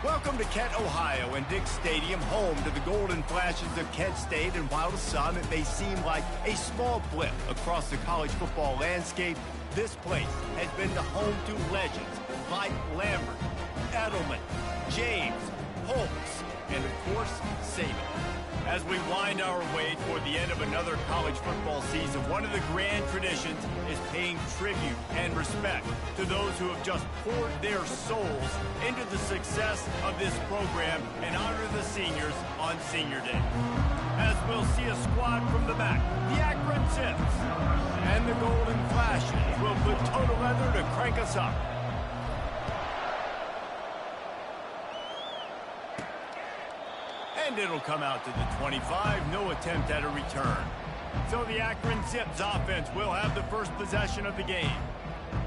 Welcome to Kent, Ohio, and Dick Stadium, home to the Golden Flashes of Kent State. And while to some it may seem like a small blip across the college football landscape, this place has been the home to legends like Lambert, Edelman, James, Holtz, and of course, Saban. As we wind our way toward the end of another college football season, one of the grand traditions is paying tribute and respect to those who have just poured their souls into the success of this program and honor the seniors on Senior Day. As we'll see a squad from the back, the Akron Zips and the Golden Flashes will put total leather to crank us up. And it'll come out to the 25, no attempt at a return. So the Akron Zips offense will have the first possession of the game.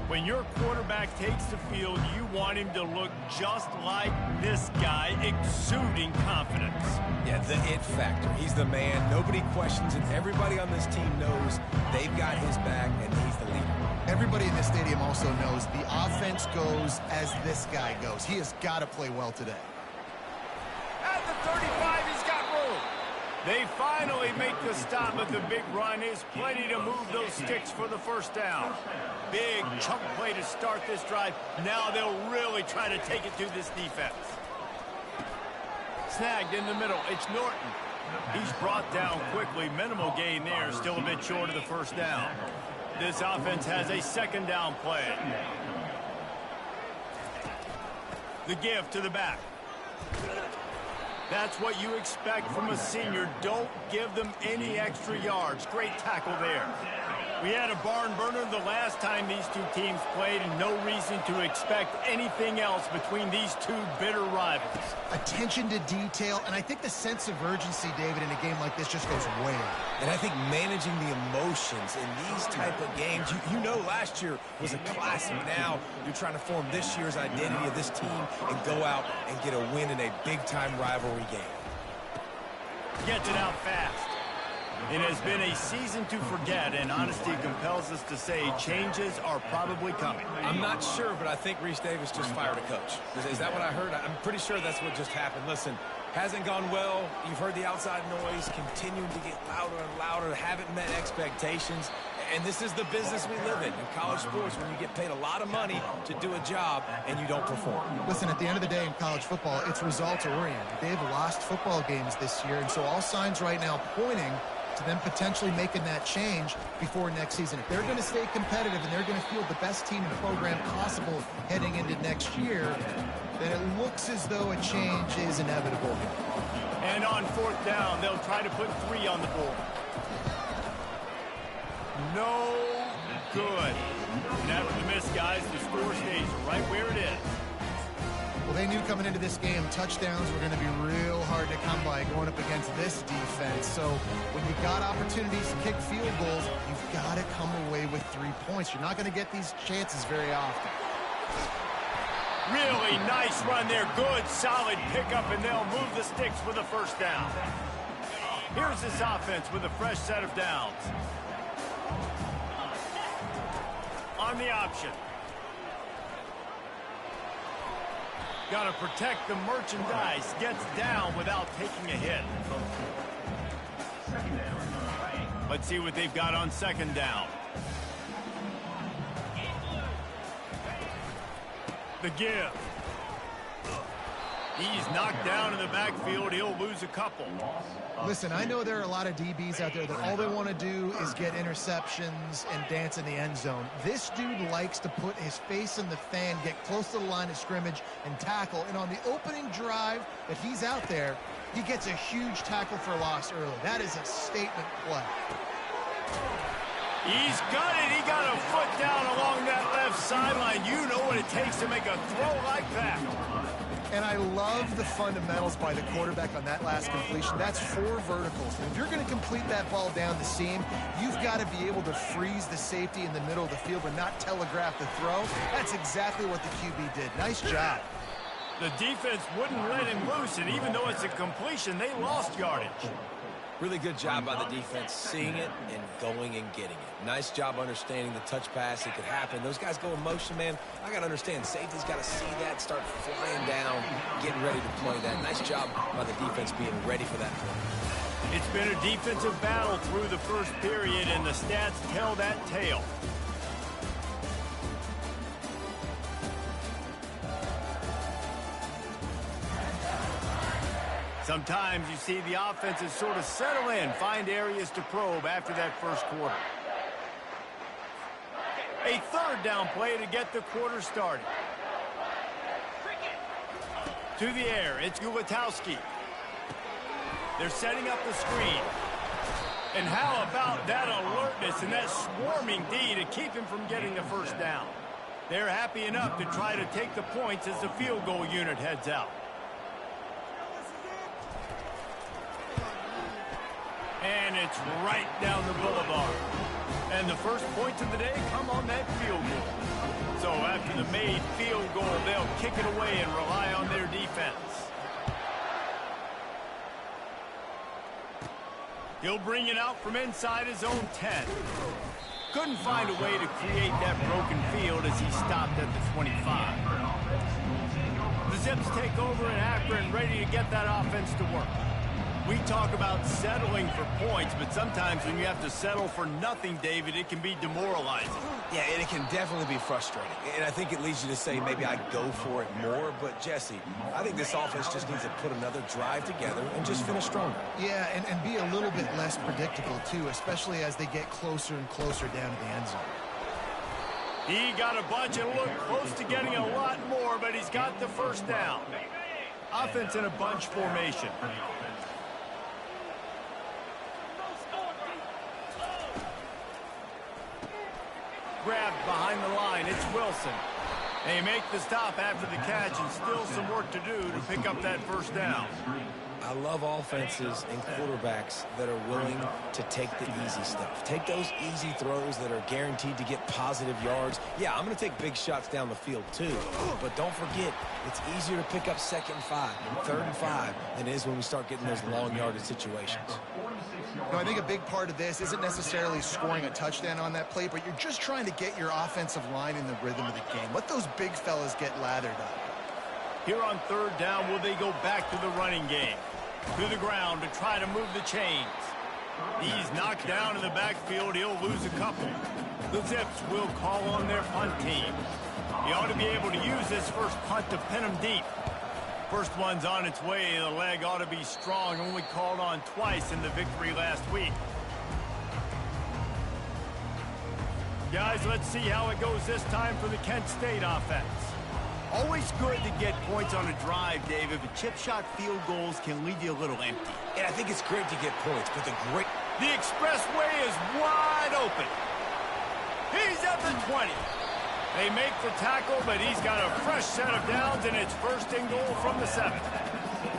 When your quarterback takes the field, you want him to look just like this guy, exuding confidence. Yeah, the it factor. He's the man. Nobody questions it. Everybody on this team knows they've got his back, and he's the leader. Everybody in this stadium also knows the offense goes as this guy goes. He has got to play well today. At the 35, he's got room. They finally make the stop, but the big run is plenty to move those sticks for the first down. Big chunk play to start this drive. Now they'll really try to take it to this defense. Snagged in the middle. It's Norton. He's brought down quickly. Minimal gain there. Still a bit short of the first down. This offense has a second down play. The give to the back. That's what you expect from a senior. Don't give them any extra yards. Great tackle there. We had a barn burner the last time these two teams played, and no reason to expect anything else between these two bitter rivals. Attention to detail, and I think the sense of urgency, David, in a game like this just goes way up. And I think managing the emotions in these type of games, you know last year was a classic. Now you're trying to form this year's identity of this team and go out and get a win in a big-time rivalry game. Gets it out fast. It has been a season to forget, and honesty compels us to say changes are probably coming. I'm not sure, but I think Reese Davis just fired a coach. Is that what I heard? I'm pretty sure that's what just happened. Listen, hasn't gone well. You've heard the outside noise, continuing to get louder and louder, haven't met expectations. And this is the business we live in college sports, when you get paid a lot of money to do a job and you don't perform. Listen, at the end of the day in college football, it's results-oriented. They've lost football games this year, and so all signs right now pointing to them potentially making that change before next season. If they're going to stay competitive and they're going to field the best team and program possible heading into next year, then it looks as though a change is inevitable. And on fourth down, they'll try to put 3 on the board. No good. And after the miss, guys, the score stays right where it is. Well, they knew coming into this game touchdowns were going to be real hard to come by going up against this defense. So when you got opportunities to kick field goals, you've got to come away with 3 points. You're not going to get these chances very often. Really nice run there. Good, solid pickup, and they'll move the sticks for the first down. Here's this offense with a fresh set of downs. On the option. Got to protect the merchandise. Gets down without taking a hit. Let's see what they've got on second down. The give. He's knocked down in the backfield. He'll lose a couple. Listen, I know there are a lot of DBs out there that all they want to do is get interceptions and dance in the end zone. This dude likes to put his face in the fan, get close to the line of scrimmage, and tackle. And on the opening drive that he's out there, he gets a huge tackle for loss early. That is a statement play. He's got it. He got a foot down along that left sideline. You know what it takes to make a throw like that. And I love the fundamentals by the quarterback on that last completion. That's 4 verticals. And if you're going to complete that ball down the seam, you've got to be able to freeze the safety in the middle of the field and not telegraph the throw. That's exactly what the QB did. Nice job. The defense wouldn't let him loose, and even though it's a completion, they lost yardage. Really good job by the defense, seeing it and going and getting it. Nice job understanding the touch pass. It could happen. Those guys go in motion, man. I got to understand, safety's got to see that, start flying down, getting ready to play that. Nice job by the defense being ready for that play. It's been a defensive battle through the first period, and the stats tell that tale. Sometimes you see the offenses sort of settle in, find areas to probe after that first quarter. A third down play to get the quarter started. To the air, it's Gulatowski. They're setting up the screen. And how about that alertness and that swarming D to keep him from getting the first down? They're happy enough to try to take the points as the field goal unit heads out. And it's right down the boulevard. And the first points of the day come on that field goal. So after the made field goal, they'll kick it away and rely on their defense. He'll bring it out from inside his own 10. Couldn't find a way to create that broken field as he stopped at the 25. The Zips take over in Akron, ready to get that offense to work. We talk about settling for points, but sometimes when you have to settle for nothing, David, it can be demoralizing. Yeah, and it can definitely be frustrating. And I think it leads you to say maybe I go for it more. But, Jesse, I think this offense just needs to put another drive together and just finish stronger. Yeah, and be a little bit less predictable, too, especially as they get closer and closer down to the end zone. He got a bunch and looked close to getting a lot more, but he's got the first down. Offense in a bunch formation. Grabbed behind the line. It's Wilson. They make the stop after the catch and still some work to do to pick up that first down. I love offenses and quarterbacks that are willing to take the easy stuff. Take those easy throws that are guaranteed to get positive yards. Yeah, I'm going to take big shots down the field too. But don't forget, it's easier to pick up 2nd and 5 and 3rd and 5 than it is when we start getting those long yardage situations. No, I think a big part of this isn't necessarily scoring a touchdown on that play, but you're just trying to get your offensive line in the rhythm of the game. Let those big fellas get lathered up. Here on 3rd down, will they go back to the running game? To the ground to try to move the chains. He's knocked down in the backfield. He'll lose a couple. The Zips will call on their punt team. He ought to be able to use this first punt to pin him deep. First one's on its way. The leg ought to be strong. Only called on twice in the victory last week. Guys, let's see how it goes this time for the Kent State offense. Always good to get points on a drive, David, but chip shot field goals can leave you a little empty. And I think it's great to get points, but the expressway is wide open. He's at the 20. They make the tackle, but he's got a fresh set of downs, and it's 1st and goal from the 7.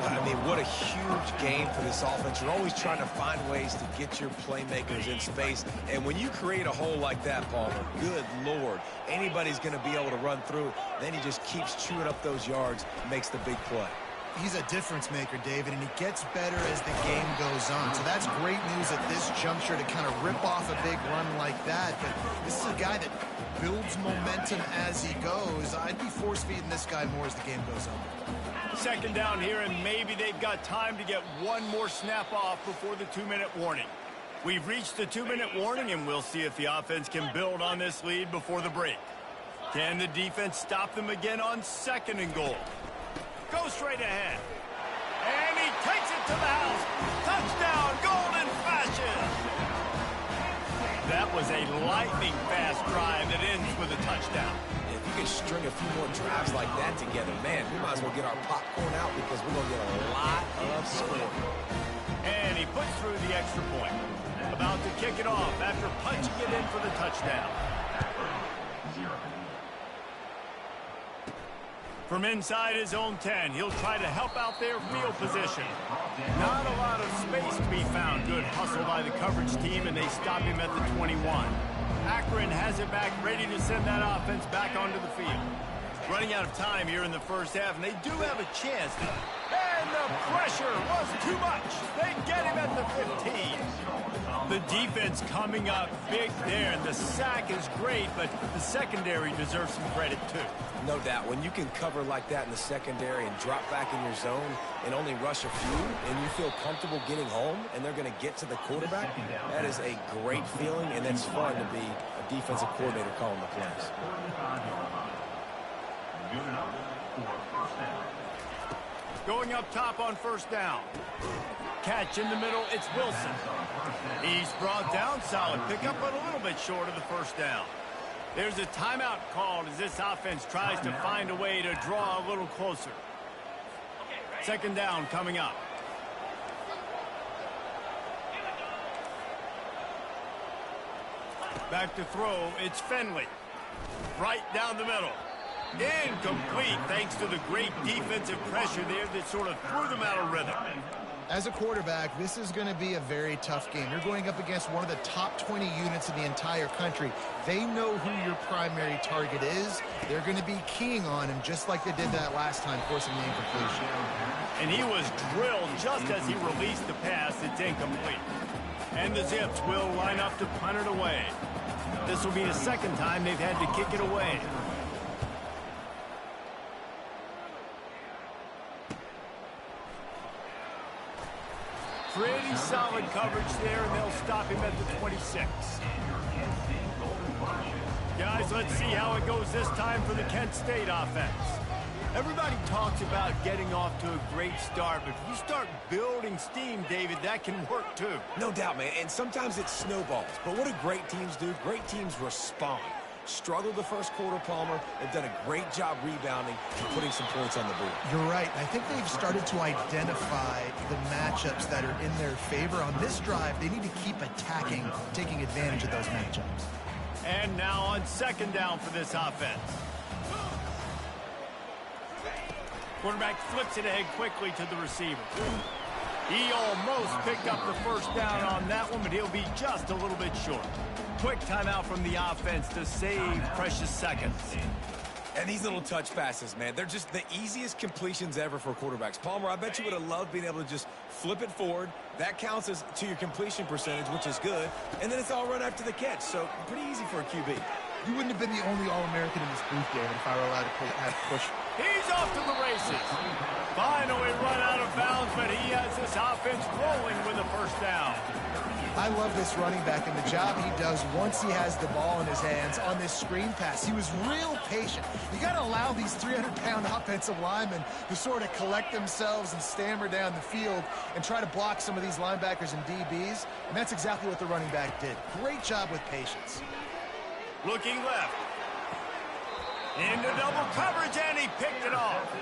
I mean, what a huge game for this offense. You're always trying to find ways to get your playmakers in space. And when you create a hole like that, Palmer, good Lord, anybody's going to be able to run through. Then he just keeps chewing up those yards, makes the big play. He's a difference maker, David, and he gets better as the game goes on. So that's great news at this juncture to kind of rip off a big run like that. But this is a guy that builds momentum as he goes. I'd be force-feeding this guy more as the game goes on. 2nd down here, and maybe they've got time to get one more snap off before the 2-minute warning. We've reached the 2-minute warning, and we'll see if the offense can build on this lead before the break. Can the defense stop them again on 2nd and goal? Go straight ahead. And he takes it to the house. Touchdown, Golden Flashes. That was a lightning-fast drive that ends with a touchdown. If you can string a few more drives like that together, man, we might as well get our popcorn out because we're going to get a lot of scoring. And he puts through the extra point. About to kick it off after punching it in for the touchdown. From inside his own 10, he'll try to help out their field position. Not a lot of space to be found. Good hustle by the coverage team, and they stop him at the 21. Akron has it back, ready to send that offense back onto the field. Running out of time here in the first half, and they do have a chance. And the pressure was too much. They get him at the 15. The defense coming up big there, and the sack is great, but the secondary deserves some credit too. No doubt. When you can cover like that in the secondary and drop back in your zone and only rush a few, and you feel comfortable getting home, and they're going to get to the quarterback, that is a great feeling, and it's fun to be a defensive coordinator calling the plays. Going up top on first down. Catch in the middle, it's Wilson. He's brought down, solid pickup, but a little bit short of the first down. There's a timeout called as this offense tries to find a way to draw a little closer. Second down coming up. Back to throw, it's Finley. Right down the middle. Incomplete thanks to the great defensive pressure there that sort of threw them out of rhythm. As a quarterback, this is going to be a very tough game. You're going up against one of the top 20 units in the entire country. They know who your primary target is. They're going to be keying on him just like they did that last time, forcing the incompletion. And he was drilled just as he released the pass. It's incomplete. And the Zips will line up to punt it away. This will be the second time they've had to kick it away. Pretty solid coverage there, and they'll stop him at the 26. Guys, let's see how it goes this time for the Kent State offense. Everybody talks about getting off to a great start, but if you start building steam, David, that can work too. No doubt, man, and sometimes it snowballs. But what do great teams do? Great teams respond. Struggled the first quarter, Palmer. They've done a great job rebounding and putting some points on the board. You're right. I think they've started to identify the matchups that are in their favor. On this drive, they need to keep attacking, taking advantage of those matchups. And now on second down for this offense. Quarterback flips it ahead quickly to the receiver. He almost picked up the first down on that one, but he'll be just a little bit short. Quick timeout from the offense to save precious seconds. And these little touch passes, man, they're just the easiest completions ever for quarterbacks. Palmer, I bet you would have loved being able to just flip it forward. That counts as to your completion percentage, which is good. And then it's all run after the catch, so pretty easy for a QB. You wouldn't have been the only All-American in this booth, David, if I were allowed to have push. He's off to the races. Finally run out of bounds, but he has this offense rolling with a first down. I love this running back and the job he does once he has the ball in his hands on this screen pass. He was real patient. You got to allow these 300-pound offensive linemen to sort of collect themselves and stammer down the field and try to block some of these linebackers and DBs, and that's exactly what the running back did. Great job with patience. Looking left. Into double coverage, and he picked it off.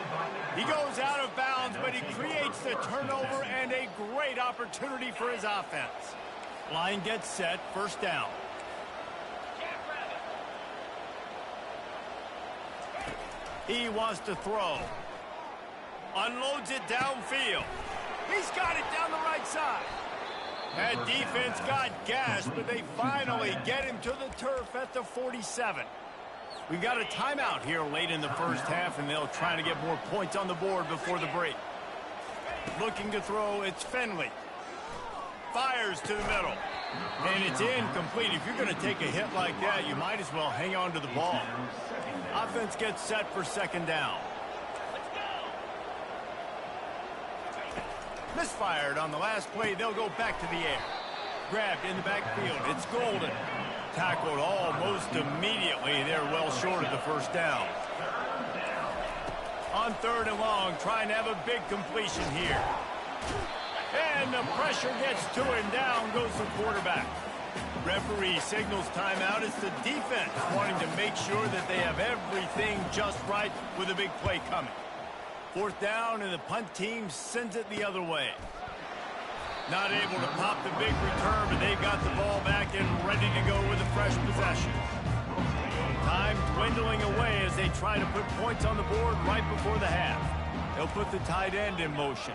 He goes out of bounds, but he creates the turnover and a great opportunity for his offense. Line gets set, first down. He wants to throw. Unloads it downfield. He's got it down the right side. That defense got gashed, but they finally get him to the turf at the 47. We've got a timeout here late in the first half, and they'll try to get more points on the board before the break. Looking to throw, it's Finley. Fires to the middle. And it's incomplete. If you're going to take a hit like that, you might as well hang on to the ball. Offense gets set for second down. Misfired on the last play. They'll go back to the air. Grabbed in the backfield. It's Golden. Tackled almost immediately. They're well short of the first down. On third and long, trying to have a big completion here. And the pressure gets to him. Down goes the quarterback. Referee signals timeout. It's the defense wanting to make sure that they have everything just right with a big play coming. Fourth down, and the punt team sends it the other way. Not able to pop the big return, but they've got the ball back and ready to go with a fresh possession. Time dwindling away as they try to put points on the board right before the half. They'll put the tight end in motion.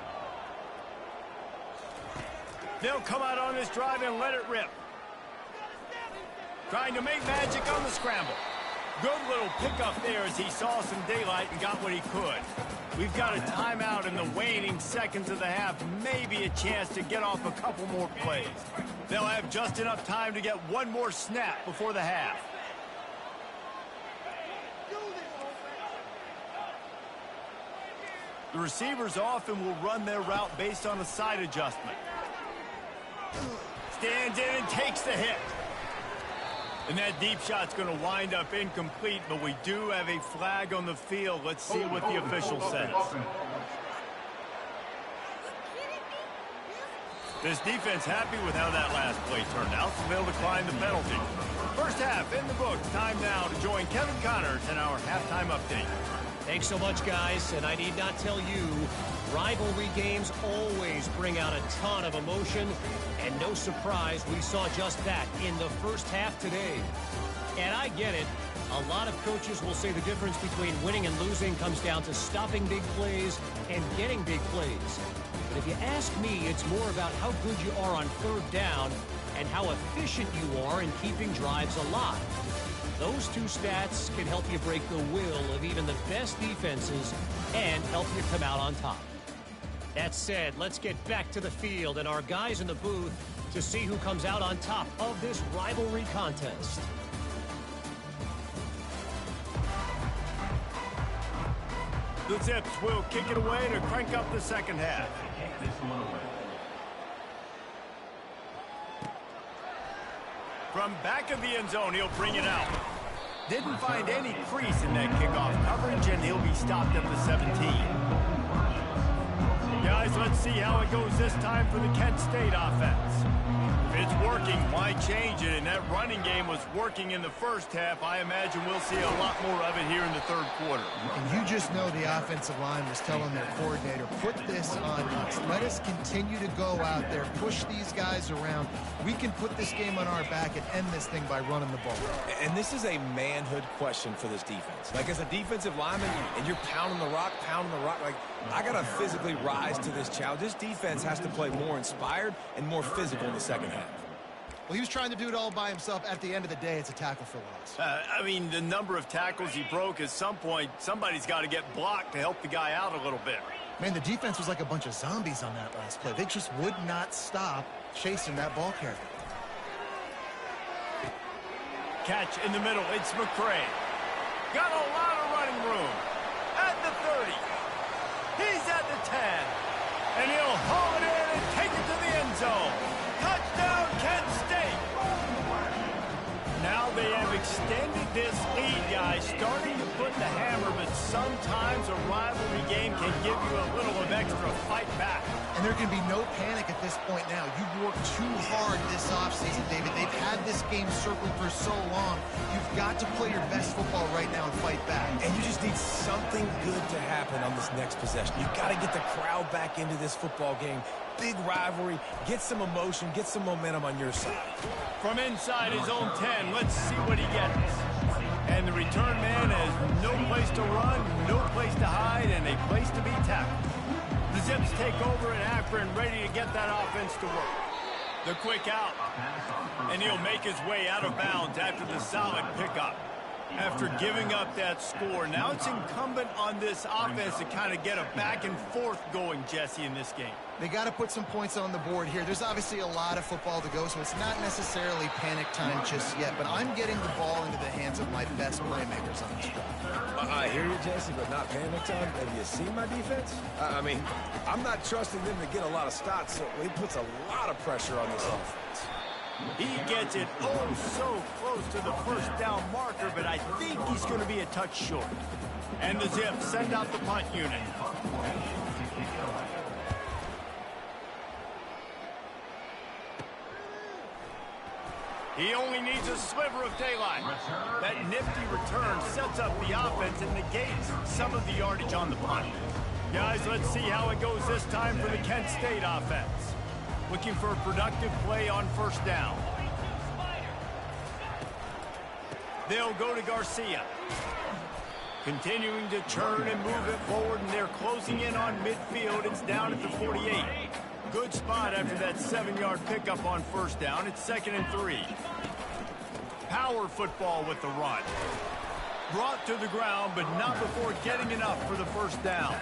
They'll come out on this drive and let it rip. Trying to make magic on the scramble. Good little pickup there as he saw some daylight and got what he could. We've got a timeout in the waning seconds of the half. Maybe a chance to get off a couple more plays. They'll have just enough time to get one more snap before the half. The receivers often will run their route based on a side adjustment. Stands in and takes the hit. And that deep shot's going to wind up incomplete, but we do have a flag on the field. Let's see what the official says. This defense happy with how that last play turned out, so they'll decline the penalty. First half in the books. Time now to join Kevin Connors in our halftime update. Thanks so much, guys, and I need not tell you, rivalry games always bring out a ton of emotion, and no surprise, we saw just that in the first half today. And I get it. A lot of coaches will say the difference between winning and losing comes down to stopping big plays and getting big plays. But if you ask me, it's more about how good you are on third down and how efficient you are in keeping drives alive. Those two stats can help you break the will of even the best defenses and help you come out on top. That said, let's get back to the field and our guys in the booth to see who comes out on top of this rivalry contest. The Zips will kick it away to crank up the second half. From back of the end zone, he'll bring it out. Didn't find any crease in that kickoff coverage, and he'll be stopped at the 17. Guys, let's see how it goes this time for the Kent State offense. If it's working, why change it? And that running game was working in the first half. I imagine we'll see a lot more of it here in the third quarter. And you just know the offensive line was telling their coordinator, put this on us. Let us continue to go out there, push these guys around. We can put this game on our back and end this thing by running the ball. And this is a manhood question for this defense. Like, as a defensive lineman, and you're pounding the rock, like, I got to physically rise to this challenge. This defense has to play more inspired and more physical in the second half. Well, he was trying to do it all by himself. At the end of the day, it's a tackle for loss. I mean, the number of tackles he broke, at some point, somebody's got to get blocked to help the guy out a little bit. Man, the defense was like a bunch of zombies on that last play. They just would not stop chasing that ball carrier. Catch in the middle. It's McCray. Got a lot of running room. At the 30. He's at the 10. And he'll haul it in and take it to the end zone. Touchdown, Kent State. Now they have extended this lead, guys, starting to put the hammer, but sometimes a rivalry game can give you a little of extra fight back. And there can be no panic at this point now. You've worked too hard this offseason, David. They've had this game circled for so long. You've got to play your best football right now and fight back. And you just need something good to happen on this next possession. You've got to get the crowd back into this football game. Big rivalry. Get some emotion. Get some momentum on your side. From inside his own 10, let's see what he gets. And the return man has no place to run, no place to hide, and a place to be tackled. The Zips take over in Akron, ready to get that offense to work. The quick out. And he'll make his way out of bounds after the solid pickup. After giving up that score, now it's incumbent on this offense to kind of get a back and forth going, Jesse, in this game. They got to put some points on the board here. There's obviously a lot of football to go, so it's not necessarily panic time just yet, but I'm getting the ball into the hands of my best playmakers on this drive. I hear you, Jesse, but not panic time. Have you seen my defense? I mean, I'm not trusting them to get a lot of stops, so it puts a lot of pressure on this offense. He gets it oh so close to the first down marker, but I think he's going to be a touch short. And the Zips send out the punt unit. He only needs a sliver of daylight. That nifty return sets up the offense and negates some of the yardage on the punt. Guys, let's see how it goes this time for the Kent State offense. Looking for a productive play on first down. They'll go to Garcia. Continuing to churn and move it forward, and they're closing in on midfield. It's down at the 48. Good spot after that 7-yard pickup on first down. It's 2nd and 3. Power football with the run. Brought to the ground, but not before getting enough for the first down.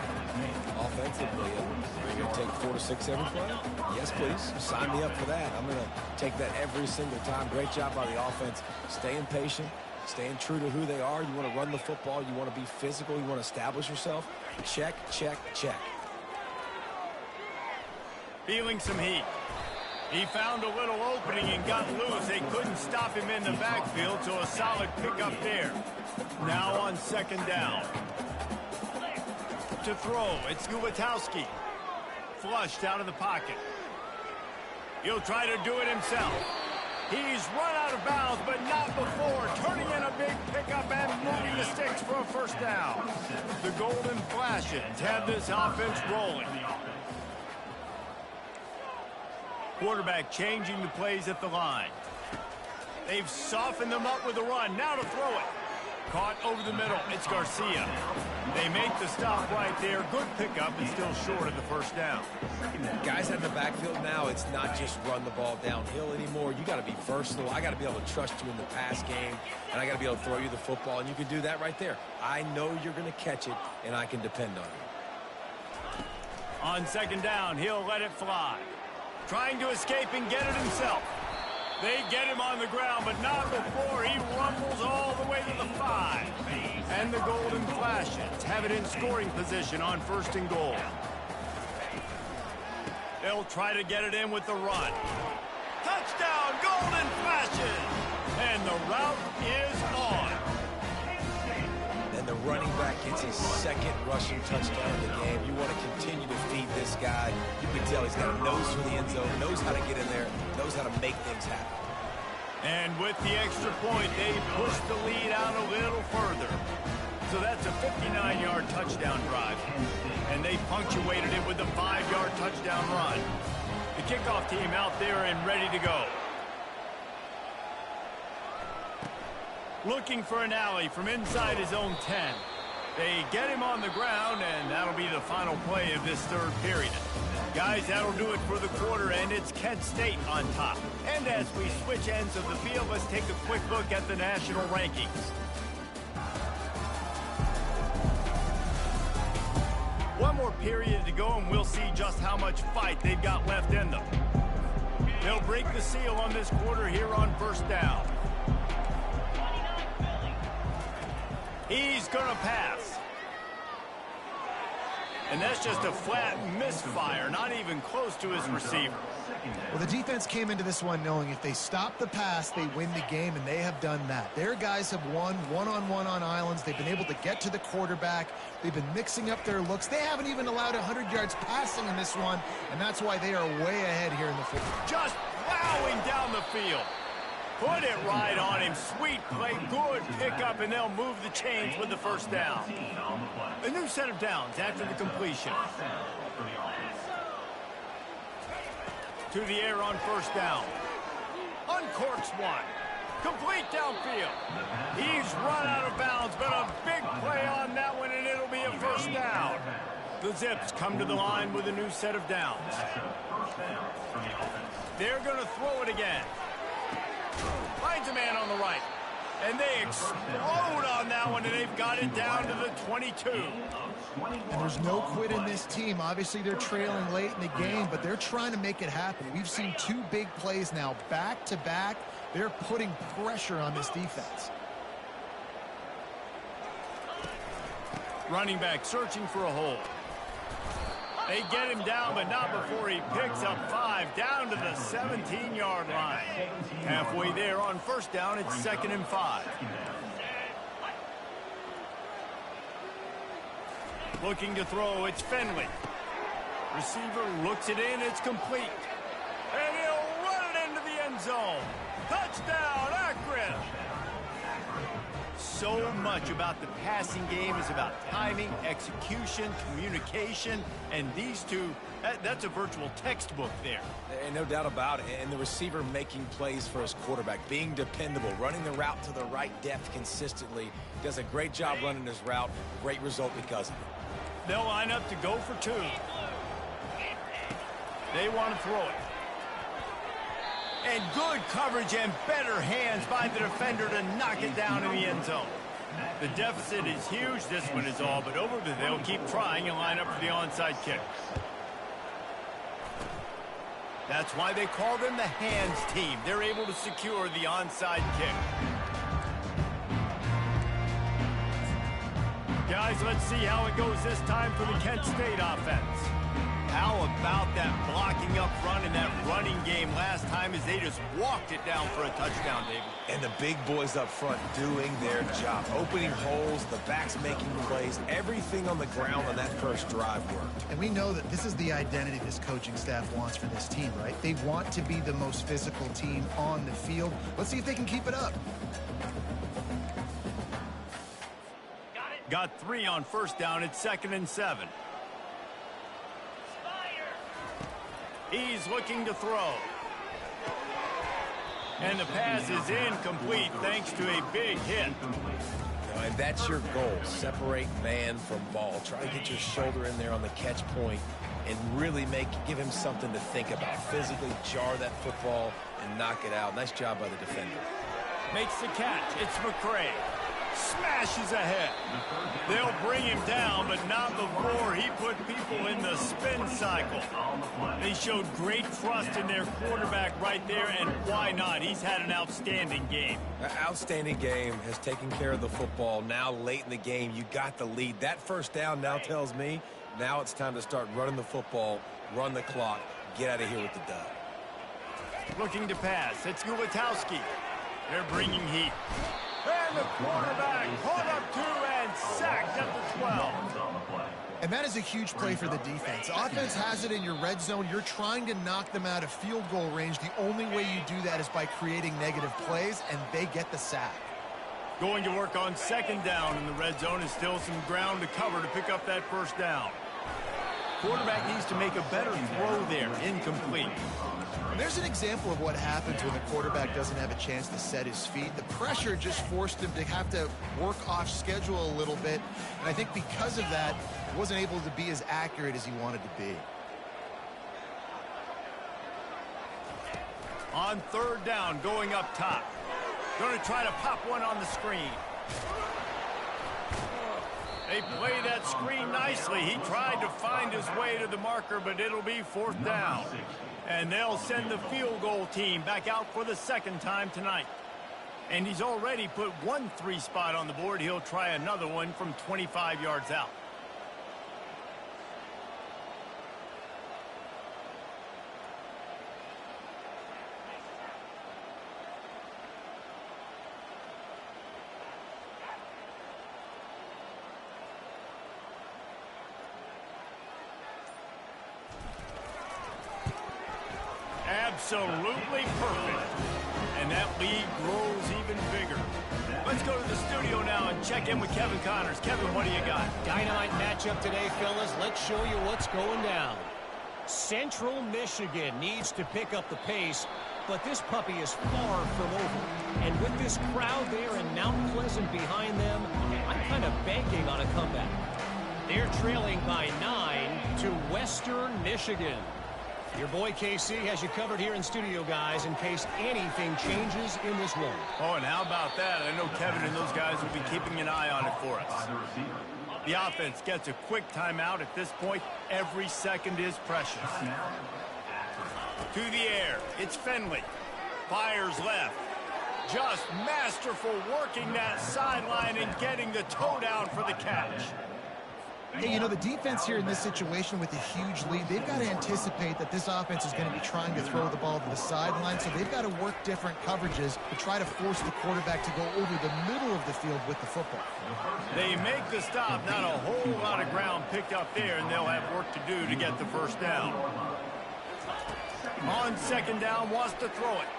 Offensively, are you going to take 4 to 6 every play? Yes, please. Sign me up for that. I'm going to take that every single time. Great job by the offense. Staying patient, staying true to who they are. You want to run the football. You want to be physical. You want to establish yourself. Check, check, check. Feeling some heat. He found a little opening and got loose. They couldn't stop him in the backfield, so a solid pickup there. Now on second down. To throw, it's Gubitowski. Flushed out of the pocket. He'll try to do it himself. He's run out of bounds, but not before. Turning in a big pickup and moving the sticks for a first down. The Golden Flashes have this offense rolling. Quarterback changing the plays at the line. They've softened them up with a run. Now to throw it. Caught over the middle. It's Garcia. They make the stop right there. Good pickup, but still short of the first down. Guys in the backfield now, it's not just run the ball downhill anymore. You got to be versatile. I got to be able to trust you in the pass game, and I got to be able to throw you the football, and you can do that right there. I know you're going to catch it, and I can depend on you. On second down, he'll let it fly. Trying to escape and get it himself. They get him on the ground, but not before he rumbles all the way to the 5. And the Golden Flashes have it in scoring position on first and goal. They'll try to get it in with the run. Touchdown, Golden Flashes! And the route is on. And the running back gets his second rushing touchdown of the game. You want to continue to feed this guy. You can tell he's got a nose for the end zone, knows how to get in there, knows how to make things happen. And with the extra point, they push the lead out a little further. So that's a 59-yard touchdown drive. And they punctuated it with a 5-yard touchdown run. The kickoff team out there and ready to go. Looking for an alley from inside his own 10. They get him on the ground, and that'll be the final play of this third period. Guys, that'll do it for the quarter, and it's Kent State on top. And as we switch ends of the field, let's take a quick look at the national rankings. One more period to go, and we'll see just how much fight they've got left in them. They'll break the seal on this quarter here on first down. He's going to pass. And that's just a flat misfire, not even close to his receiver. Well, the defense came into this one knowing if they stop the pass, they win the game, and they have done that. Their guys have won one-on-one on islands. They've been able to get to the quarterback. They've been mixing up their looks. They haven't even allowed 100 yards passing in this one, and that's why they are way ahead here in the fourth. Just plowing down the field. Put it right on him. Sweet play, good pickup, and they'll move the chains with the first down. A new set of downs after the completion. To the air on first down. Uncorks one. Complete downfield. He's run out of bounds, but a big play on that one, and it'll be a first down. The Zips come to the line with a new set of downs. They're going to throw it again. Finds a man on the right. And they explode on that one, and they've got it down to the 22. And there's no quit in this team. Obviously, they're trailing late in the game, but they're trying to make it happen. We've seen 2 big plays now, back-to-back. They're putting pressure on this defense. Running back searching for a hole. They get him down, but not before he picks up 5 down to the 17-yard line. Halfway there on first down, it's 2nd and 5. Looking to throw, it's Finley. Receiver looks it in, it's complete. And he'll run it into the end zone. Touchdown, Akron! So much about the passing game is about timing, execution, communication, and these two, that's a virtual textbook there. And no doubt about it. And the receiver making plays for his quarterback, being dependable, running the route to the right depth consistently. Does a great job running his route. Great result because of it. They'll line up to go for 2. They want to throw it. And good coverage and better hands by the defender to knock it down in the end zone. The deficit is huge. This one is all but over, but they'll keep trying and line up for the onside kick. That's why they call them the hands team. They're able to secure the onside kick. Guys, let's see how it goes this time for the Kent State offense. How about that blocking up front and that running game last time as they just walked it down for a touchdown, David? And the big boys up front doing their job. Opening holes, the backs making plays, everything on the ground on that first drive worked. And we know that this is the identity this coaching staff wants for this team, right? They want to be the most physical team on the field. Let's see if they can keep it up. Got 3 on first down. It's 2nd and 7. He's looking to throw. And the pass is incomplete thanks to a big hit. And that's your goal. Separate man from ball. Try to get your shoulder in there on the catch point and really give him something to think about. Physically jar that football and knock it out. Nice job by the defender. Makes the catch. It's McCray. Smashes ahead. They'll bring him down, but not before he put people in the spin cycle. They showed great trust in their quarterback right there, and why not? He's had an outstanding game. An outstanding game, has taken care of the football. Now late in the game, you got the lead. That first down now tells me now it's time to start running the football, run the clock, get out of here with the dub. Looking to pass. It's Gulitowski. They're bringing heat. And the quarterback pulled up 2 and sacked at the 12. And that is a huge play for the defense. Offense has it in your red zone. You're trying to knock them out of field goal range. The only way you do that is by creating negative plays, and they get the sack. Going to work on 2nd down in the red zone is still some ground to cover to pick up that first down. Quarterback needs to make a better throw there. Incomplete. There's an example of what happens when the quarterback doesn't have a chance to set his feet. The pressure just forced him to have to work off schedule a little bit. And I think because of that, he wasn't able to be as accurate as he wanted to be. On 3rd down, going up top. Going to try to pop one on the screen. They play that screen nicely. He tried to find his way to the marker, but it'll be 4th down. And they'll send the field goal team back out for the 2nd time tonight. And he's already put 1 3 spot on the board. He'll try another one from 25 yards out. Absolutely perfect. And that lead grows even bigger. Let's go to the studio now and check in with Kevin Connors. Kevin, what do you got? Dynamite matchup today, fellas. Let's show you what's going down. Central Michigan needs to pick up the pace, but this puppy is far from over. And with this crowd there and Mount Pleasant behind them, I'm kind of banking on a comeback. They're trailing by 9 to Western Michigan. Your boy KC has you covered here in studio, guys, in case anything changes in this one. Oh, and how about that? I know Kevin and those guys will be keeping an eye on it for us. The offense gets a quick timeout. At this point, every second is precious. To the air, it's Finley. Fires left. Just masterful working that sideline and getting the toe down for the catch. Hey, you know, the defense here in this situation with a huge lead, they've got to anticipate that this offense is going to be trying to throw the ball to the sideline, so they've got to work different coverages to try to force the quarterback to go over the middle of the field with the football. They make the stop, not a whole lot of ground picked up there, and they'll have work to do to get the first down. On 2nd down, wants to throw it.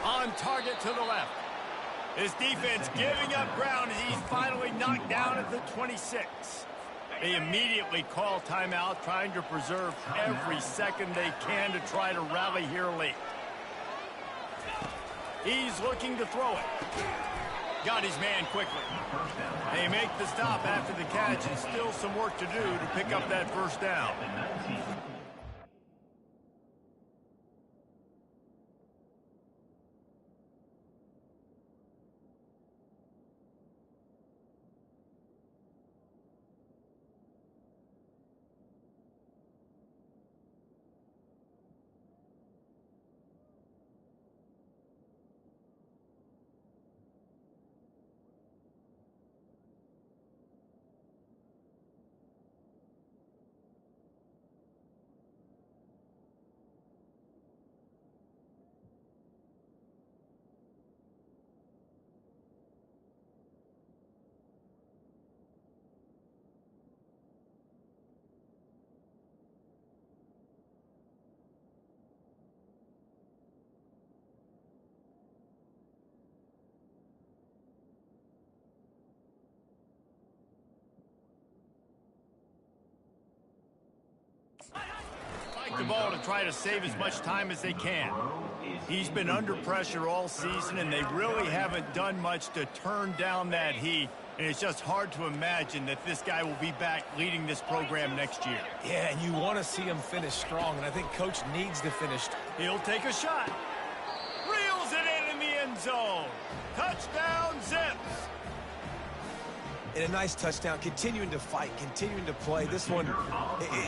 On target to the left. His defense giving up ground as he's finally knocked down at the 26. They immediately call timeout, trying to preserve every second they can to try to rally here late. He's looking to throw it. Got his man quickly. They make the stop after the catch, and still some work to do to pick up that first down. the ball to try to save as much time as they can. He's been under pressure all season, and they really haven't done much to turn down that heat. And it's just hard to imagine that this guy will be back leading this program next year. Yeah, and you want to see him finish strong, and I think Coach needs to finish. He'll take a shot. Reels it in the end zone. Touchdown, Zips. And a nice touchdown, continuing to fight, continuing to play. This one,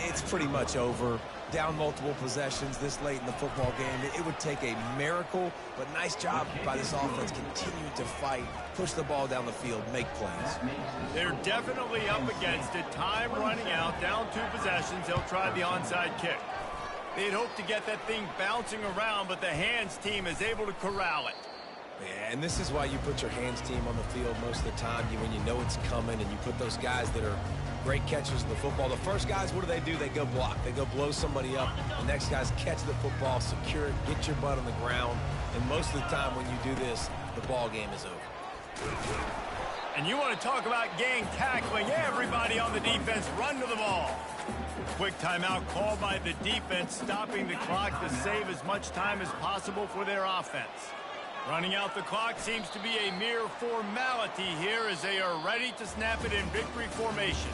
it's pretty much over. Down multiple possessions this late in the football game. It would take a miracle, but nice job by this offense continuing to fight, push the ball down the field, make plays. They're definitely up against it. Time running out, down 2 possessions. They'll try the onside kick. They'd hope to get that thing bouncing around, but the hands team is able to corral it. Yeah, and this is why you put your hands team on the field most of the time when you know it's coming, and you put those guys that are great catchers of the football. The first guys, what do? They go block. They go blow somebody up. The next guys catch the football, secure it, get your butt on the ground. And most of the time when you do this, the ball game is over. And you want to talk about gang tackling. Everybody on the defense run to the ball. Quick timeout called by the defense, stopping the clock to save as much time as possible for their offense. Running out the clock seems to be a mere formality here as they are ready to snap it in victory formation.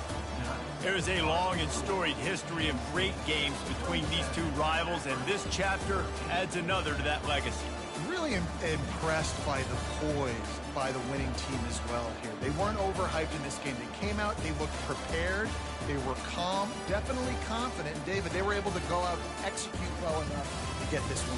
There is a long and storied history of great games between these two rivals, and this chapter adds another to that legacy. Really impressed by the poise by the winning team as well here. They weren't overhyped in this game. They came out, they looked prepared, they were calm, definitely confident. And David, they were able to go out and execute well enough to get this win.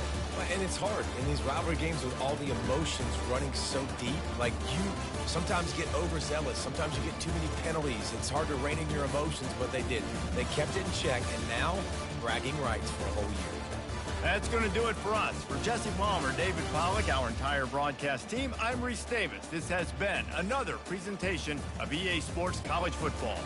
And it's hard in these rivalry games with all the emotions running so deep. Like, you sometimes get overzealous. Sometimes you get too many penalties. It's hard to rein in your emotions, but they did. They kept it in check, and now bragging rights for a whole year. That's going to do it for us. For Jesse Palmer, David Pollack, our entire broadcast team, I'm Reese Davis. This has been another presentation of EA Sports College Football.